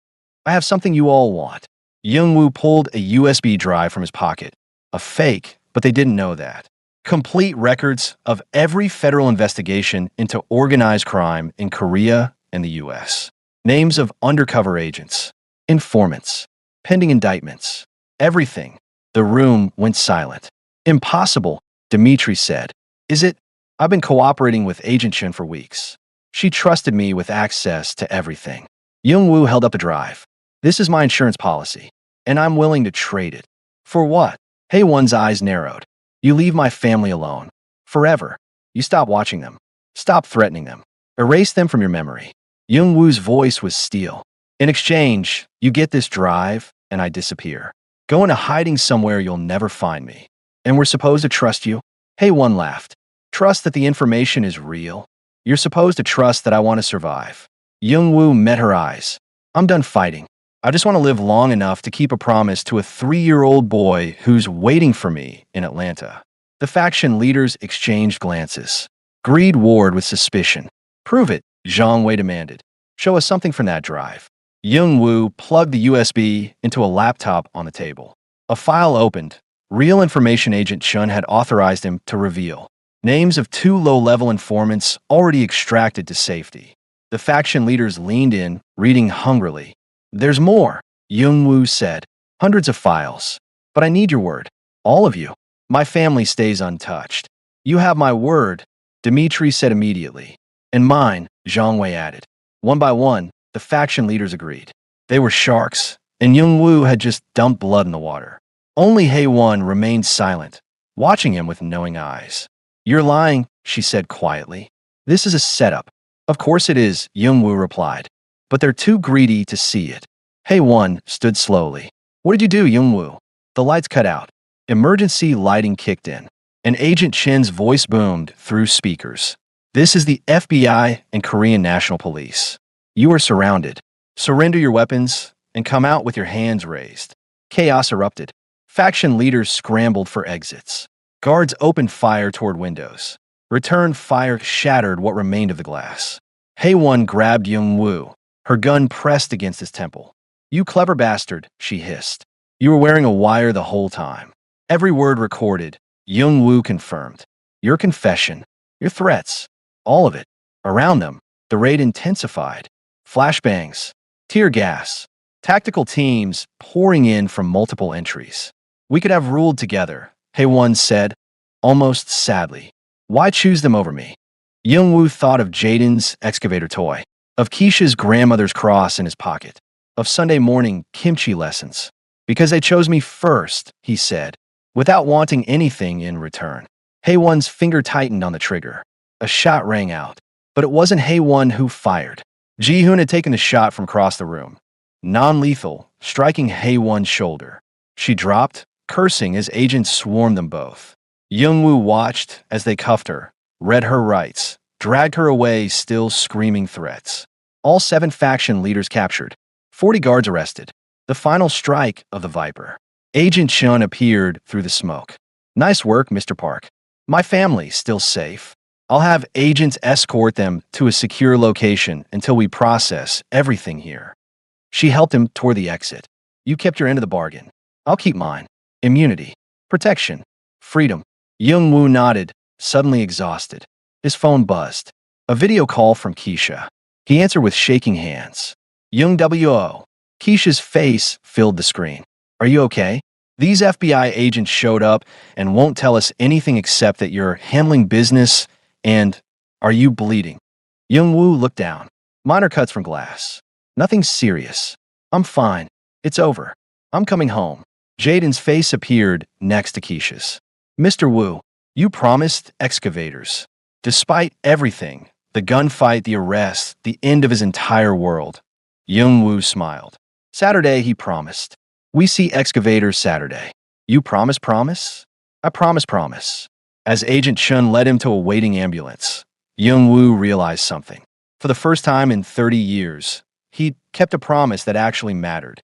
I have something you all want. Youngwoo pulled a USB drive from his pocket. A fake, but they didn't know that. Complete records of every federal investigation into organized crime in Korea and the US. Names of undercover agents, informants, pending indictments, everything. The room went silent. Impossible, Dmitry said. Is it? I've been cooperating with Agent Chun for weeks. She trusted me with access to everything. Youngwoo held up the drive. This is my insurance policy, and I'm willing to trade it. For what? Hae-won's eyes narrowed. You leave my family alone. Forever. You stop watching them. Stop threatening them. Erase them from your memory. Youngwoo's voice was steel. In exchange, you get this drive, and I disappear. Go into hiding somewhere you'll never find me. And we're supposed to trust you? Hae-won laughed. Trust that the information is real? You're supposed to trust that I want to survive. Youngwoo met her eyes. I'm done fighting. I just want to live long enough to keep a promise to a 3-year-old boy who's waiting for me in Atlanta. The faction leaders exchanged glances. Greed warred with suspicion. Prove it, Zhang Wei demanded. Show us something from that drive. Youngwoo plugged the USB into a laptop on the table. A file opened. Real information Agent Chun had authorized him to reveal. Names of 2 low-level informants already extracted to safety. The faction leaders leaned in, reading hungrily. There's more, Youngwoo said. Hundreds of files. But I need your word. All of you. My family stays untouched. You have my word, Dmitry said immediately. And mine, Zhang Wei added. One by one, the faction leaders agreed. They were sharks, and Youngwoo had just dumped blood in the water. Only Hae-won remained silent, watching him with knowing eyes. You're lying, she said quietly. This is a setup. Of course it is, Youngwoo replied. But they're too greedy to see it. Hae-won stood slowly. What did you do, Youngwoo? The lights cut out. Emergency lighting kicked in. And Agent Chin's voice boomed through speakers. This is the FBI and Korean National Police. You are surrounded. Surrender your weapons and come out with your hands raised. Chaos erupted. Faction leaders scrambled for exits. Guards opened fire toward windows. Return fire shattered what remained of the glass. Hae-won grabbed Youngwoo. her gun pressed against his temple. "You clever bastard," she hissed. "You were wearing a wire the whole time." Every word recorded, Young-woo confirmed. Your confession, your threats, all of it. Around them, the raid intensified. Flashbangs, tear gas, tactical teams pouring in from multiple entries. "We could have ruled together," Hae-won said, almost sadly. "Why choose them over me?" Young-woo thought of Jaden's excavator toy, of Keisha's grandmother's cross in his pocket, of Sunday morning kimchi lessons. "Because they chose me first," he said, without wanting anything in return. Hae-won's finger tightened on the trigger. A shot rang out, but it wasn't Hae-won who fired. Ji-hoon had taken the shot from across the room, non-lethal, striking Hae-won's shoulder. She dropped, cursing as agents swarmed them both. Young-woo watched as they cuffed her, read her rights, dragged her away, still screaming threats. All 7 faction leaders captured, 40 guards arrested. The final strike of the Viper. Agent Chun appeared through the smoke. "Nice work, Mr. Park. My family still safe. I'll have agents escort them to a secure location until we process everything here." She helped him toward the exit. "You kept your end of the bargain. I'll keep mine. Immunity, protection, freedom." Young-woo nodded, suddenly exhausted. His phone buzzed. A video call from Keisha. He answered with shaking hands. "Young-wo." Keisha's face filled the screen. "Are you okay? These FBI agents showed up and won't tell us anything except that you're handling business and are you bleeding?" Young-woo looked down. "Minor cuts from glass. Nothing serious. I'm fine. It's over. I'm coming home." Jaden's face appeared next to Keisha's. "Mr. Woo, you promised excavators. Despite everything, the gunfight, the arrest, the end of his entire world." Young-woo smiled. "Saturday, he promised. We see excavators Saturday. You promise? I promise. As Agent Chun led him to a waiting ambulance, Young-woo realized something. For the first time in 30 years, he'd kept a promise that actually mattered.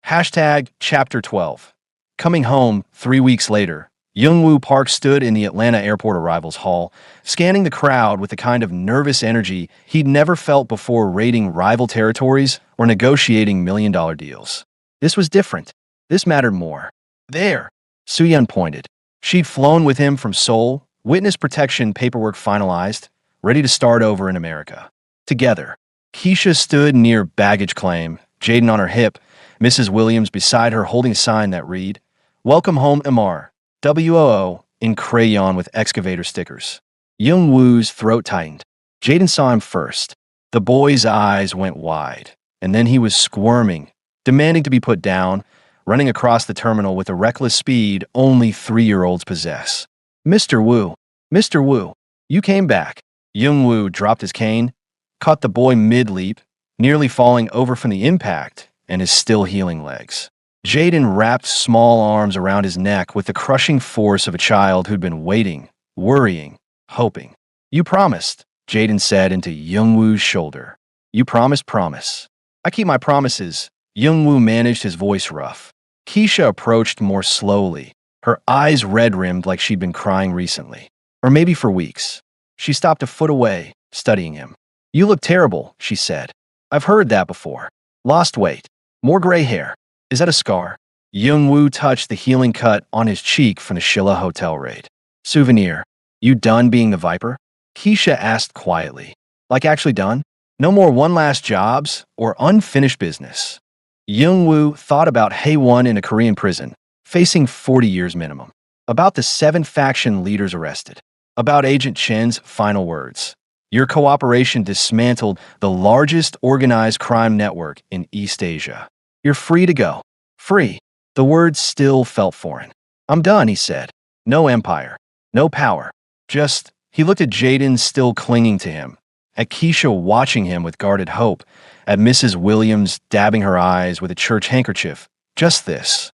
Hashtag Chapter 12. Coming home 3 weeks later, Young-woo Park stood in the Atlanta Airport Arrivals Hall, scanning the crowd with the kind of nervous energy he'd never felt before raiding rival territories or negotiating million-dollar deals. This was different. This mattered more. "There," Soo-yeon pointed. She'd flown with him from Seoul, witness protection paperwork finalized, ready to start over in America. Together, Keisha stood near baggage claim, Jaden on her hip, Mrs. Williams beside her holding a sign that read, "Welcome home, MR. WOO," in crayon with excavator stickers. Young-woo's throat tightened. Jaden saw him first. The boy's eyes went wide, and then he was squirming, demanding to be put down, running across the terminal with a reckless speed only 3-year-olds possess. Mr. Woo, you came back." Young-woo dropped his cane, caught the boy mid-leap, nearly falling over from the impact, and his still healing legs. Jaden wrapped small arms around his neck with the crushing force of a child who'd been waiting, worrying, hoping. "You promised," Jaden said into Young-woo's shoulder. "You promise. I keep my promises." Young-woo managed his voice rough. Keisha approached more slowly, her eyes red-rimmed like she'd been crying recently. Or maybe for weeks. She stopped a foot away, studying him. "You look terrible," she said. "I've heard that before. Lost weight. More gray hair. Is that a scar?" Young-woo touched the healing cut on his cheek from the Shilla hotel raid. "Souvenir. You done being the Viper?" Keisha asked quietly. "Like actually done? No more one last jobs or unfinished business?" Young-woo thought about Hae-won in a Korean prison, facing 40 years minimum. About the 7 faction leaders arrested. About Agent Chen's final words. "Your cooperation dismantled the largest organized crime network in East Asia. You're free to go." Free. The words still felt foreign. "I'm done," he said. "No empire. No power. Just..." He looked at Jaden still clinging to him, at Keisha watching him with guarded hope, at Mrs. Williams dabbing her eyes with a church handkerchief. Just this.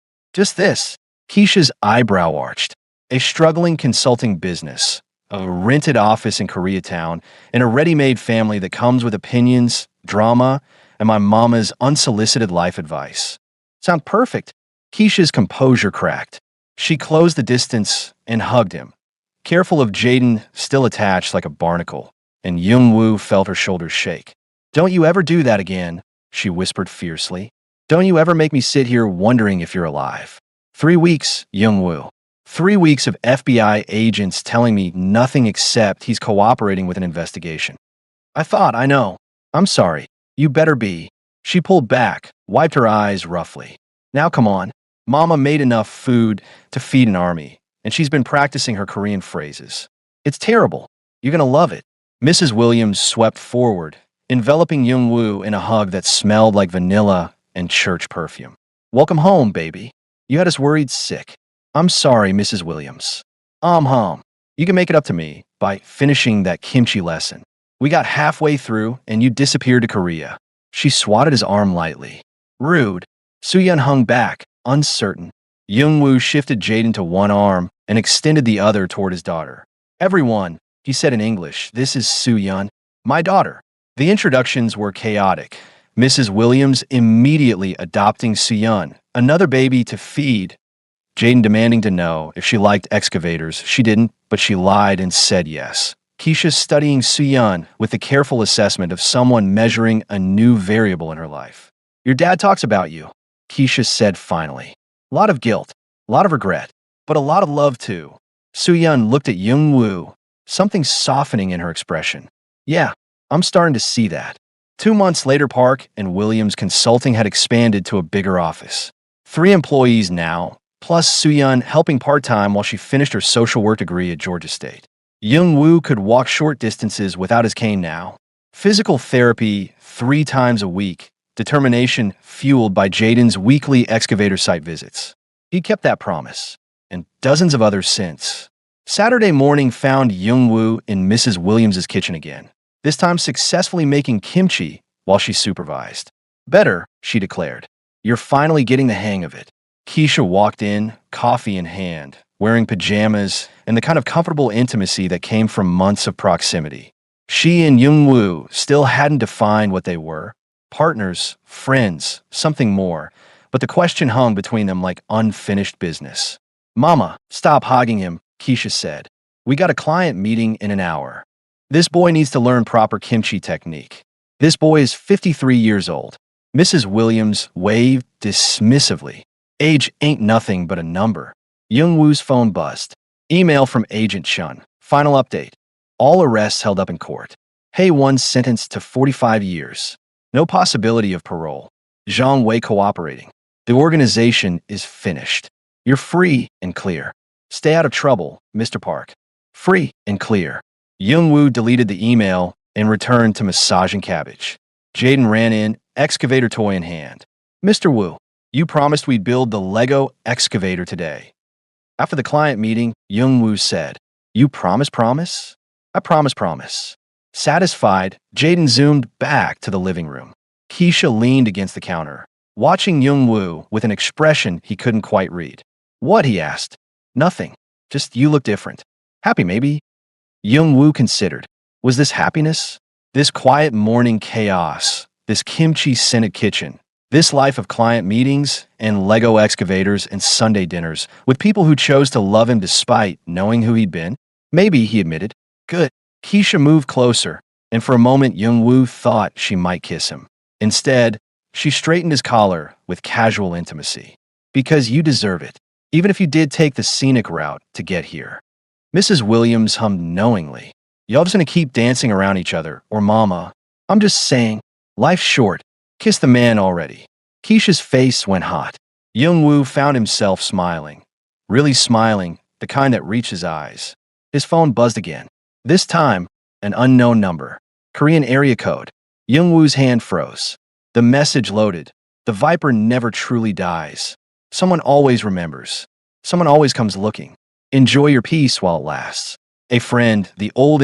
Keisha's eyebrow arched. A struggling consulting business, a rented office in Koreatown, and a ready-made family that comes with opinions, drama, and my mama's unsolicited life advice. Sound perfect? Keisha's composure cracked. She closed the distance and hugged him, careful of Jaden still attached like a barnacle, and Young-woo felt her shoulders shake. "Don't you ever do that again," she whispered fiercely. Don't you ever make me sit here wondering if you're alive. 3 weeks, Young-woo. 3 weeks of FBI agents telling me nothing except he's cooperating with an investigation. I know. I'm sorry. You better be. She pulled back, wiped her eyes roughly. Now come on. Mama made enough food to feed an army, and she's been practicing her Korean phrases. It's terrible. You're gonna love it. Mrs. Williams swept forward, enveloping Young-woo in a hug that smelled like vanilla and church perfume. Welcome home, baby. You had us worried sick. I'm sorry, Mrs. Williams. Hum. You can make it up to me by finishing that kimchi lesson. We got halfway through and you disappeared to Korea. She swatted his arm lightly. Rude. Soo-yeon hung back, uncertain. Young-woo shifted Jaden to one arm and extended the other toward his daughter. Everyone, he said in English, this is Soo-yeon, my daughter. The introductions were chaotic. Mrs. Williams immediately adopting Soo-yeon, another baby to feed. Jaden demanding to know if she liked excavators. She didn't, but she lied and said yes. Keisha studying Soo-yeon with the careful assessment of someone measuring a new variable in her life. Your dad talks about you, Keisha said finally. A lot of guilt, a lot of regret, but a lot of love too. Soo-yeon looked at Young-woo, something softening in her expression. Yeah, I'm starting to see that. 2 months later, Park and Williams Consulting had expanded to a bigger office. 3 employees now, plus Soo-yeon helping part-time while she finished her social work degree at Georgia State. Young-woo could walk short distances without his cane now. Physical therapy 3 times a week, determination fueled by Jaden's weekly excavator site visits. He kept that promise, and dozens of others since. Saturday morning found Young-woo in Mrs. Williams' kitchen again, this time successfully making kimchi while she supervised. Better, she declared. You're finally getting the hang of it. Keisha walked in, coffee in hand, wearing pajamas and the kind of comfortable intimacy that came from months of proximity. She and Young-woo still hadn't defined what they were. Partners, friends, something more. But the question hung between them like unfinished business. Mama, stop hogging him, Keisha said. We got a client meeting in an hour. This boy needs to learn proper kimchi technique. This boy is 53 years old. Mrs. Williams waved dismissively. Age ain't nothing but a number. Young-woo's phone buzzed. Email from Agent Chun. Final update. All arrests held up in court. Hae-won sentenced to 45 years. No possibility of parole. Zhang Wei cooperating. The organization is finished. You're free and clear. Stay out of trouble, Mr. Park. Free and clear. Young-woo deleted the email and returned to massaging cabbage. Jaden ran in, excavator toy in hand. Mr. Woo, you promised we'd build the Lego excavator today. After the client meeting, Young-woo said, You promise? I promise. Satisfied, Jaden zoomed back to the living room. Keisha leaned against the counter, watching Young-woo with an expression he couldn't quite read. What, he asked. Nothing. Just you look different. Happy, maybe? Young-woo considered. Was this happiness? This quiet morning chaos, this kimchi-scented kitchen, this life of client meetings and Lego excavators and Sunday dinners with people who chose to love him despite knowing who he'd been? Maybe, he admitted. Good. Keisha moved closer, and for a moment Young-woo thought she might kiss him. Instead, she straightened his collar with casual intimacy. Because you deserve it, even if you did take the scenic route to get here. Mrs. Williams hummed knowingly. Y'all's gonna keep dancing around each other, or Mama. I'm just saying, life's short. Kiss the man already. Keisha's face went hot. Young-woo found himself smiling. Really smiling, the kind that reached his eyes. His phone buzzed again. This time, an unknown number. Korean area code. Young-woo's hand froze. The message loaded. The viper never truly dies. Someone always remembers. Someone always comes looking. Enjoy your peace while it lasts. A friend, the old